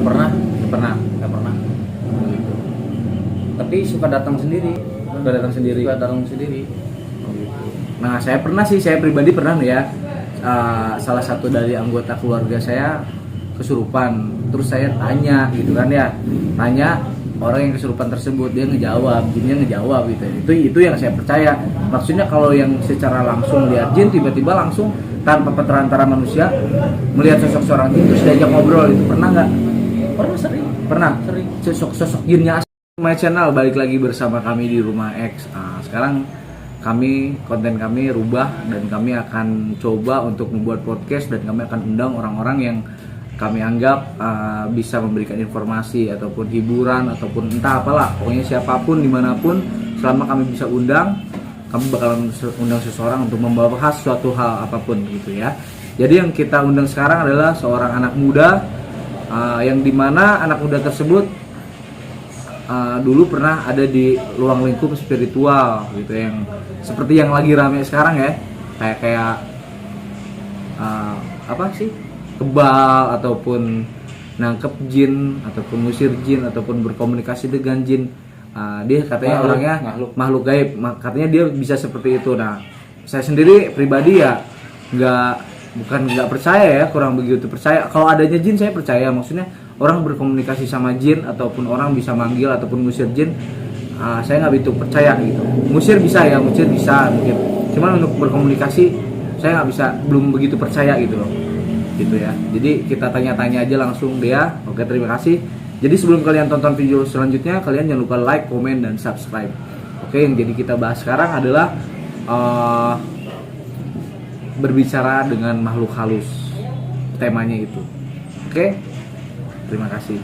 Nggak pernah. Gitu. Tapi suka datang sendiri. Nah, saya pribadi pernah nih ya. Salah satu dari anggota keluarga saya kesurupan. Terus saya tanya gitu kan ya. Tanya orang yang kesurupan tersebut, dia jinnya ngejawab gitu. Itu yang saya percaya. Maksudnya kalau yang secara langsung lihat jin tiba-tiba langsung tanpa perantara manusia melihat sosok seorang jin terus diajak ngobrol, itu pernah nggak? Pernah. Sosok jinnya asli. My channel, balik lagi bersama kami di Rumah X. Sekarang konten kami rubah dan kami akan coba untuk membuat podcast dan kami akan undang orang-orang yang kami anggap bisa memberikan informasi ataupun hiburan ataupun entah apalah, pokoknya siapapun dimanapun selama kami bisa undang, kami bakalan undang seseorang untuk membahas suatu hal apapun gitu ya. Jadi yang kita undang sekarang adalah seorang anak muda yang dimana anak muda tersebut dulu pernah ada di ruang lingkup spiritual gitu, yang seperti yang lagi rame sekarang ya, kayak apa sih, kebal ataupun nangkep jin ataupun ngusir jin ataupun berkomunikasi dengan jin. Dia katanya orangnya makhluk gaib, katanya dia bisa seperti itu. Nah, saya sendiri pribadi ya nggak percaya ya, kurang begitu percaya. Kalau adanya jin saya percaya, maksudnya orang berkomunikasi sama jin ataupun orang bisa manggil ataupun ngusir jin, saya nggak begitu percaya gitu. Ngusir bisa mungkin, cuman untuk berkomunikasi saya belum begitu percaya gitu loh, gitu ya. Jadi kita tanya-tanya aja langsung dia. Oke, terima kasih. Jadi sebelum kalian tonton video selanjutnya, kalian jangan lupa like, komen, dan subscribe. Oke, yang jadi kita bahas sekarang adalah berbicara dengan makhluk halus, temanya itu. Oke, terima kasih.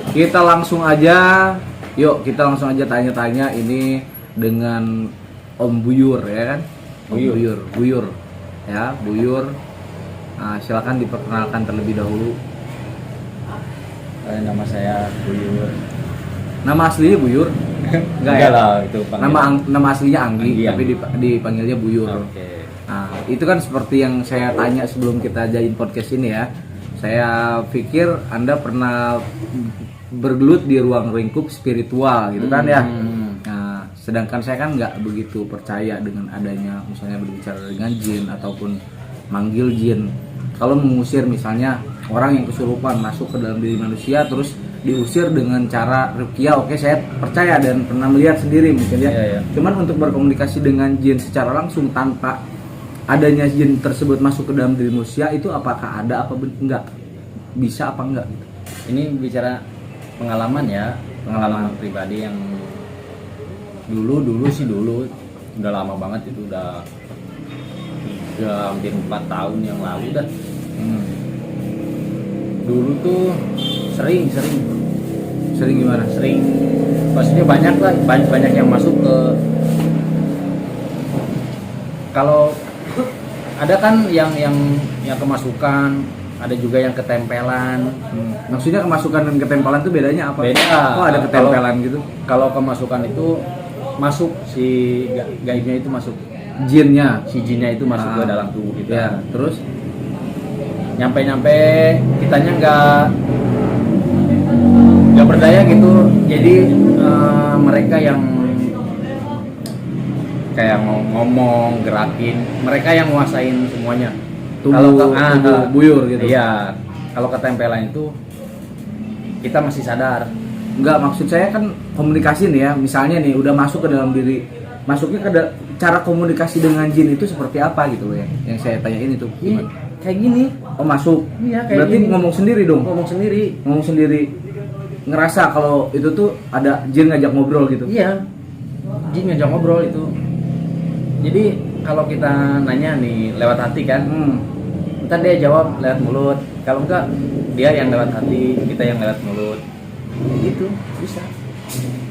Kita langsung aja tanya-tanya ini dengan Om Buyur ya kan? Buyur ya, Buyur. Silakan diperkenalkan terlebih dahulu. Nama saya Buyur. Nama aslinya Buyur? Enggak lah, itu panggilan. Nama aslinya Anggi, tapi Anggi. dipanggilnya Buyur. Oke. Nah, itu kan seperti yang saya tanya sebelum kita jadiin podcast ini ya. Saya pikir Anda pernah bergelut di ruang lingkup spiritual gitu kan ya. Nah, sedangkan saya kan nggak begitu percaya dengan adanya misalnya berbicara dengan jin ataupun manggil jin. Kalau mengusir misalnya orang yang kesurupan masuk ke dalam diri manusia terus diusir dengan cara ruqyah, oke, saya percaya dan pernah melihat sendiri mungkin ya. Iya. Cuman untuk berkomunikasi dengan jin secara langsung tanpa adanya jin tersebut masuk ke dalam diri manusia, itu apakah ada apa enggak? Bisa apa enggak gitu? Ini bicara pengalaman pribadi yang dulu udah lama banget, itu udah hampir 4 tahun yang lalu dah. Dulu tuh sering Gimana? Sering, maksudnya banyak yang masuk ke, kalau ada kan yang kemasukan, ada juga yang ketempelan. Maksudnya kemasukan dan ketempelan itu bedanya apa? Beda. Oh, ada ketempelan gitu. Kalau kemasukan itu masuk, si gaibnya itu masuk, si jinnya itu masuk ke dalam tubuh kita. Ya, terus nyampe kitanya nggak berdaya gitu. Jadi mereka yang kayak ngomong, gerakin, mereka yang nguasain semuanya. tubuh Buyur gitu. Iya. Kalau ketempelan itu kita masih sadar. Enggak, maksud saya kan komunikasi nih ya. Misalnya nih udah masuk ke dalam diri, masuknya ke cara komunikasi dengan jin itu seperti apa gitu loh ya. Yang saya tanyain itu. Kayak gini. Oh, masuk. Iya, kayak berarti gini. ngomong sendiri dong. Ngomong sendiri. Ngerasa kalau itu tuh ada jin ngajak ngobrol gitu. Iya. Jin ngajak ngobrol itu. Jadi kalau kita nanya nih lewat hati kan, ntar dia jawab lewat mulut. Kalau enggak, dia yang lewat hati, kita yang lewat mulut. Gitu, bisa.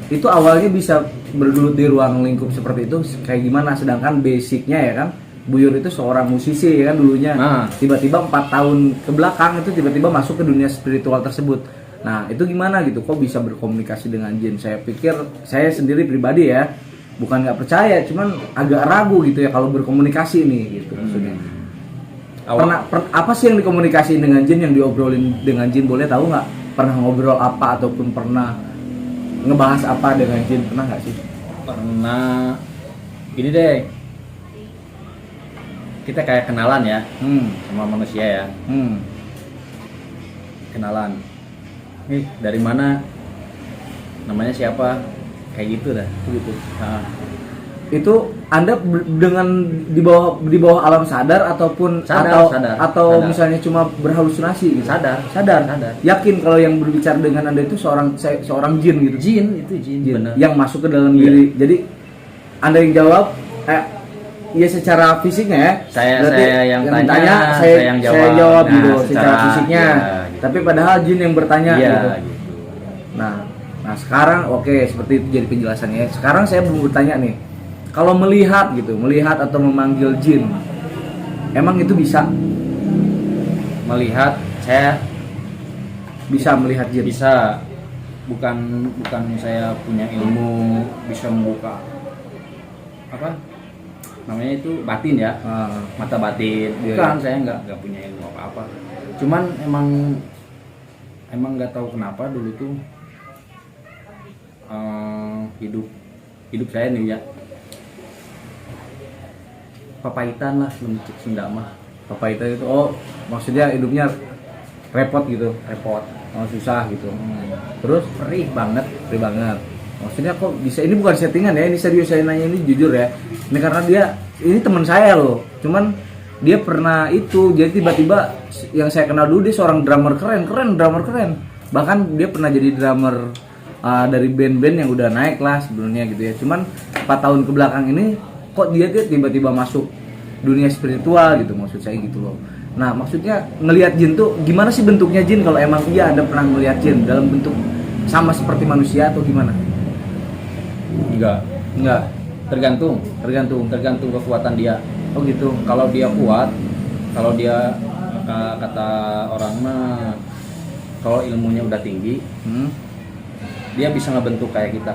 Itu awalnya bisa bergelut di ruang lingkup seperti itu kayak gimana? Sedangkan basicnya ya kan, Buyur itu seorang musisi ya kan dulunya. Tiba-tiba 4 tahun ke belakang itu tiba-tiba masuk ke dunia spiritual tersebut. Nah, itu gimana gitu? Kok bisa berkomunikasi dengan jin? Saya pikir, saya sendiri pribadi ya, bukan nggak percaya, cuman agak ragu gitu ya kalau berkomunikasi nih gitu maksudnya. Apa sih yang dikomunikasiin dengan jin, yang diobrolin dengan jin, boleh tahu nggak? Pernah ngobrol apa ataupun pernah ngebahas apa dengan jin, pernah nggak sih? Pernah. Gini deh, kita kayak kenalan ya sama manusia ya. Kenalan, dari mana, namanya siapa, kayak gitu dah. Gitu. Nah, itu Anda dengan di bawah alam sadar ataupun sadar. Misalnya cuma berhalusinasi gitu? Sadar. Yakin kalau yang berbicara dengan Anda itu seorang jin gitu? Jin. Bener. Yang masuk ke dalam diri. Jadi Anda yang jawab, ya secara fisiknya ya. Saya yang tanya, saya yang jawab. Saya jawab Nah, gitu, secara fisiknya. gitu. Tapi padahal jin yang bertanya gitu. gitu. Nah sekarang seperti itu jadi penjelasannya. Sekarang saya mau bertanya nih, kalau melihat atau memanggil jin, emang itu bisa? Melihat, saya bisa melihat jin? Bisa. Bukan saya punya ilmu bisa membuka apa namanya itu batin ya, mata batin. Bukan, saya nggak punya ilmu apa. Cuman emang nggak tahu kenapa dulu tuh hidup saya nih ya, papaitan lah, mencik Sunda mah. Papaitan itu maksudnya hidupnya repot gitu, susah gitu. Terus Perih banget. Maksudnya kok bisa, ini bukan settingan ya, ini serius saya nanya, ini jujur ya. Ini karena ini teman saya loh. Cuman dia pernah itu, jadi tiba-tiba yang saya kenal dulu dia seorang drummer keren. Bahkan dia pernah jadi drummer dari band-band yang udah naik lah sebelumnya gitu ya. Cuman 4 tahun ke belakang ini kok dia tiba-tiba masuk dunia spiritual gitu, maksud saya gitu loh. Nah maksudnya ngelihat jin tuh gimana sih bentuknya jin, kalau emang iya Anda pernah ngelihat jin dalam bentuk sama seperti manusia atau gimana? Enggak. Tergantung kekuatan dia. Oh gitu. Kalau dia kuat, kalau dia kata orang mah, kalau ilmunya udah tinggi, dia bisa ngebentuk kayak kita.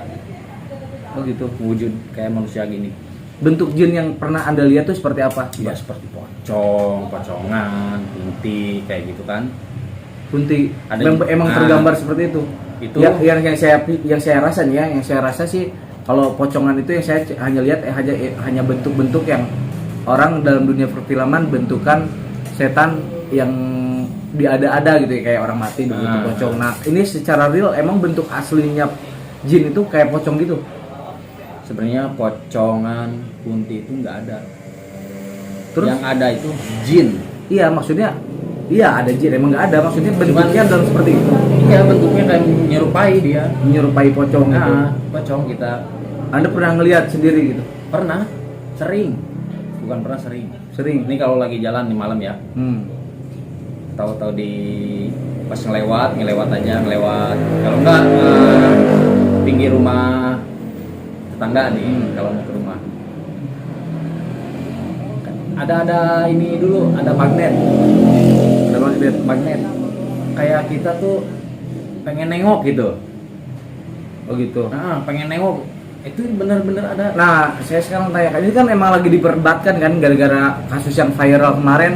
Oh gitu. Wujud kayak manusia gini. Bentuk jin yang pernah Anda lihat tuh seperti apa? Ya seperti pocongan, kunti kayak gitu kan. Kunti. Emang tergambar seperti itu. Itu yang saya rasa nih ya, yang saya rasa sih kalau pocongan itu yang saya hanya lihat hanya bentuk-bentuk yang orang dalam dunia perfilman bentukan setan yang diada-ada gitu ya, kayak orang mati begitu pocong. Nah, ini secara real emang bentuk aslinya jin itu kayak pocong gitu. Sebenarnya pocongan, kunti itu nggak ada. Terus yang ada itu jin. Iya, maksudnya ada jin, emang nggak ada, maksudnya bentuknya dalam seperti itu. Iya, bentuknya kayak menyerupai pocong gitu. Pocong kita. Anda pernah ngelihat sendiri gitu? Pernah, sering. Bukan pernah, sering. Ini kalau lagi jalan di malam ya. Tahu-tahu pas ngelewat aja. Kalau enggak pinggir rumah tetangga nih, kalau mau ke rumah. Ada ini dulu, ada magnet. Kayak kita tuh pengen nengok gitu. Oh gitu. Pengen nengok. Itu benar-benar ada. Nah, saya sekarang tanya, ini kan emang lagi diperdebatkan kan gara-gara kasus yang viral kemarin.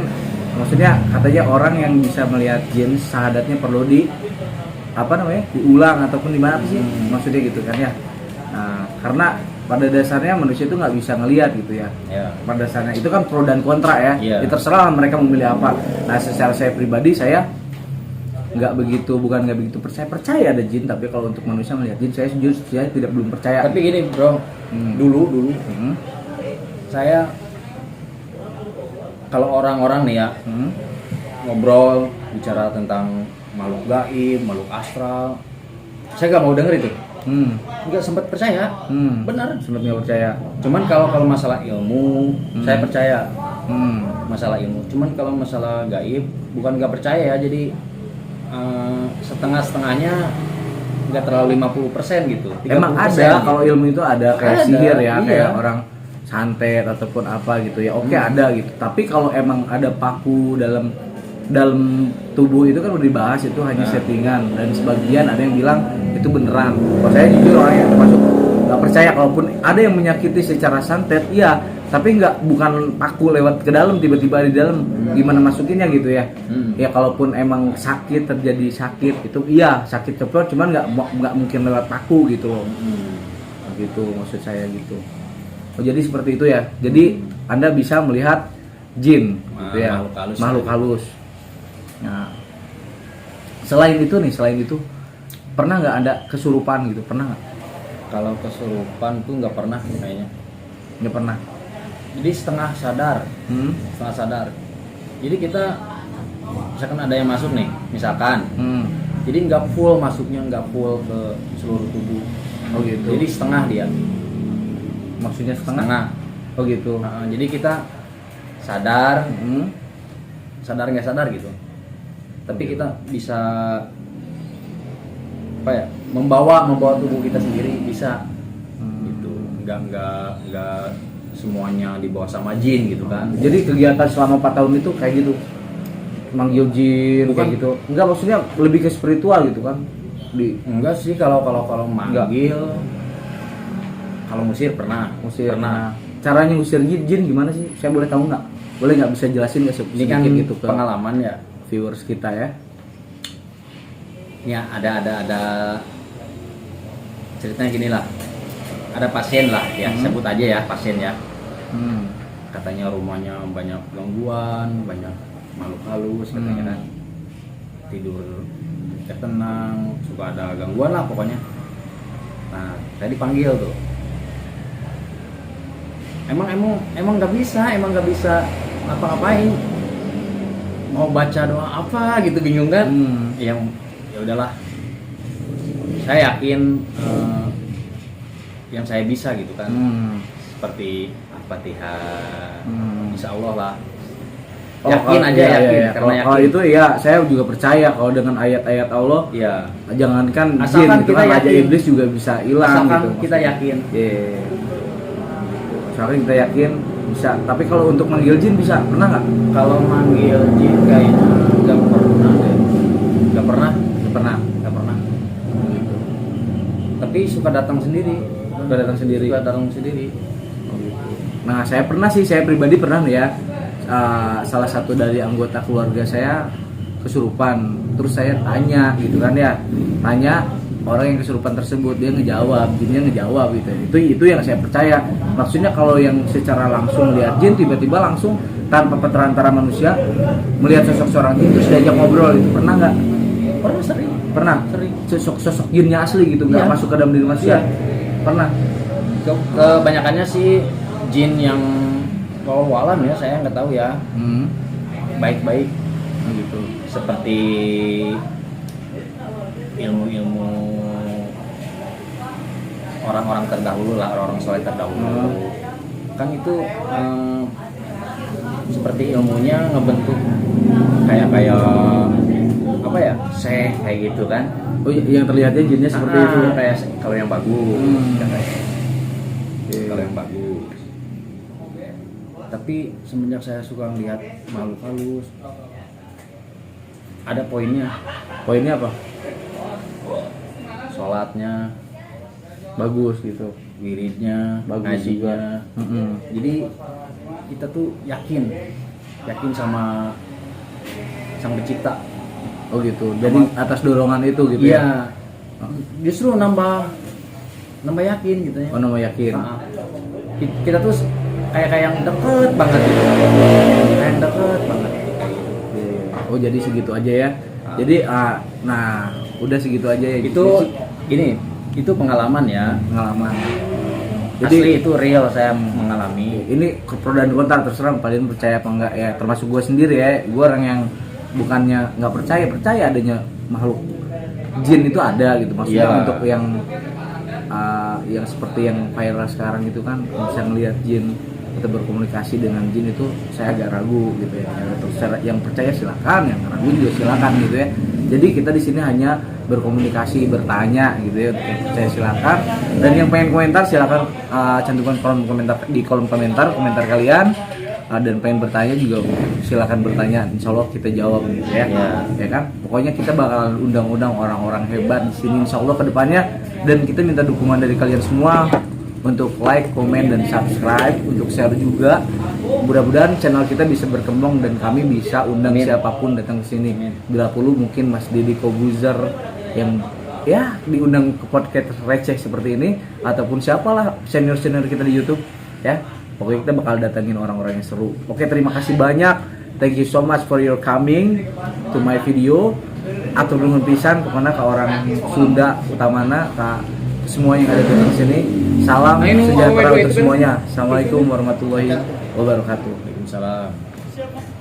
Maksudnya katanya orang yang bisa melihat jin syahadatnya perlu diulang ataupun di mana sih? Maksudnya gitu kan ya. Nah, karena pada dasarnya manusia itu nggak bisa ngelihat gitu ya. Pada dasarnya itu kan pro dan kontra ya. Ya terserah mereka memilih apa. Nah, secara saya pribadi saya bukan nggak begitu percaya ada jin, tapi kalau untuk manusia melihat jin saya belum percaya. Tapi gini bro, dulu saya kalau orang-orang nih ya ngobrol bicara tentang makhluk gaib, makhluk astral, saya nggak mau denger itu. Nggak sempat percaya. Benar, sempat nggak percaya. Cuman kalau masalah ilmu saya percaya. Masalah ilmu. Cuman kalau masalah gaib bukan nggak percaya ya, jadi setengah-setengahnya, nggak terlalu 50% gitu. 30% emang ada gitu. Kalau ilmu itu ada kayak sihir ya, kayak orang santet ataupun apa gitu ya. Oke, ada gitu. Tapi kalau emang ada paku dalam tubuh itu kan udah dibahas, itu hanya settingan, dan sebagian ada yang bilang itu beneran. Kalau saya jujur orangnya termasuk nggak percaya, kalaupun ada yang menyakiti secara santet, iya, tapi bukan paku lewat ke dalam, tiba-tiba di dalam gimana masukinnya gitu ya. Ya kalaupun emang terjadi sakit itu iya sakit ceplok, cuman nggak mungkin lewat paku gitu loh. Gitu maksud saya gitu. Oh, jadi seperti itu ya. Jadi Anda bisa melihat jin gitu ya, makhluk halus. Nah, selain itu pernah nggak ada kesurupan gitu, pernah nggak? Kalau kesurupan tuh nggak pernah kayaknya. Nggak pernah. Jadi setengah sadar. Jadi kita misalkan ada yang masuk nih, misalkan. Jadi nggak full masuknya, nggak full ke seluruh tubuh. Oh gitu. Jadi setengah dia. Maksudnya setengah? Oh gitu. Jadi kita sadar, sadar nggak sadar gitu. Tapi kita bisa apa ya? Membawa tubuh kita sendiri bisa. Gitu. Nggak semuanya dibawa sama jin gitu kan. Jadi kegiatan selama 4 tahun itu kayak gitu, manggil jin kayak gitu. Enggak, maksudnya lebih ke spiritual gitu kan? Enggak sih, kalau manggil, kalau ngusir pernah. Caranya ngusir jin gimana sih? Saya boleh tahu nggak? Boleh nggak, bisa jelasin nggak Ini kan gitu ke pengalaman ya viewers kita ya? Ya ada ceritanya gini lah. Ada pasien lah ya, sebut aja ya pasien ya. Katanya rumahnya banyak gangguan, banyak makhluk halus katanya kan. Tidur gak tenang, suka ada gangguan lah pokoknya. Nah, saya dipanggil tuh. Emang nggak bisa ngapa-ngapain. Mau baca doa apa gitu, bingung kan? Ya udahlah. Saya yakin yang saya bisa gitu kan, seperti Al-Fatihah, insya Allah lah. Yakin. Karena yakin. Kalau itu ya saya juga percaya kalau dengan ayat-ayat Allah. Iya. Jangankan asalkan jin, kita aja iblis juga bisa hilang gitu. Kita yakin. Asalkan kita yakin bisa. Tapi kalau untuk manggil jin bisa, pernah nggak? Kalau manggil jin kayaknya nggak pernah deh. Nggak pernah. Tapi suka datang sendiri. Nah, saya pribadi pernah nih ya. Salah satu dari anggota keluarga saya kesurupan. Terus saya tanya gitu kan ya. Tanya orang yang kesurupan tersebut, dia jinnya ngejawab gitu. Itu yang saya percaya. Maksudnya kalau yang secara langsung lihat jin, tiba-tiba langsung tanpa perantara manusia melihat sosok seorang jin terus diajak ngobrol, itu pernah nggak? Pernah. Sosok jinnya asli gitu, nggak masuk ke dalam diri manusia. Pernah. Kebanyakannya sih jin yang walam ya, saya nggak tahu ya. Baik-baik gitu. Seperti ilmu orang-orang terdahulu lah, orang-orang soleh terdahulu. Kan itu seperti ilmunya ngebentuk kayak apa ya, kayak gitu kan. Oh, yang terlihatnya jinnya seperti itu. Kayak kalau yang bagus. Kalau yang bagus. Tapi semenjak saya suka ngelihat makhluk halus, ada poinnya. Poinnya apa? Sholatnya bagus gitu, wiridnya bagus juga. Jadi kita tuh yakin sama Sang Pencipta. Oh gitu. Jadi atas dorongan itu gitu. Iya. Justru nambah yakin gitu ya. Oh, nambah yakin. Kita tuh kayak yang deket banget gitu. Oh, jadi segitu aja ya. Jadi nah, udah segitu aja ya. Itu pengalaman ya. Jadi asli itu real, saya mengalami. Ini pro dan kontra, terserah kalian percaya apa enggak ya. Termasuk gue sendiri ya. Gue orang yang bukannya nggak percaya adanya makhluk jin itu ada gitu. Maksudnya untuk yang seperti yang viral sekarang itu kan, bisa melihat jin atau berkomunikasi dengan jin, itu saya agak ragu gitu ya. Terus yang percaya silakan, yang ragu juga silakan gitu ya. Jadi kita di sini hanya berkomunikasi, bertanya gitu ya. Yang percaya silakan, dan yang pengen komentar silakan cantumkan kolom komentar kalian. Dan pengen bertanya juga silakan bertanya, insya Allah kita jawab gitu ya. Ya kan, pokoknya kita bakal undang orang-orang hebat di sini insya Allah kedepannya, dan kita minta dukungan dari kalian semua untuk like, komen, dan subscribe, untuk share juga. Mudah-mudahan channel kita bisa berkembang dan kami bisa undang siapapun datang ke sini. Bila perlu mungkin Mas Deddy Kobuzer yang ya diundang ke podcast receh seperti ini, ataupun siapalah senior-senior kita di YouTube ya. Pokoknya kita bakal datangin orang-orang yang seru. Oke, terima kasih banyak. Thank you so much for your coming to my video. Atur nuhun pisan kemana ke orang Sunda utamana, ke semua yang ada di sini. Salam sejahtera untuk semuanya. Assalamualaikum warahmatullahi wabarakatuh. Waalaikumsalam.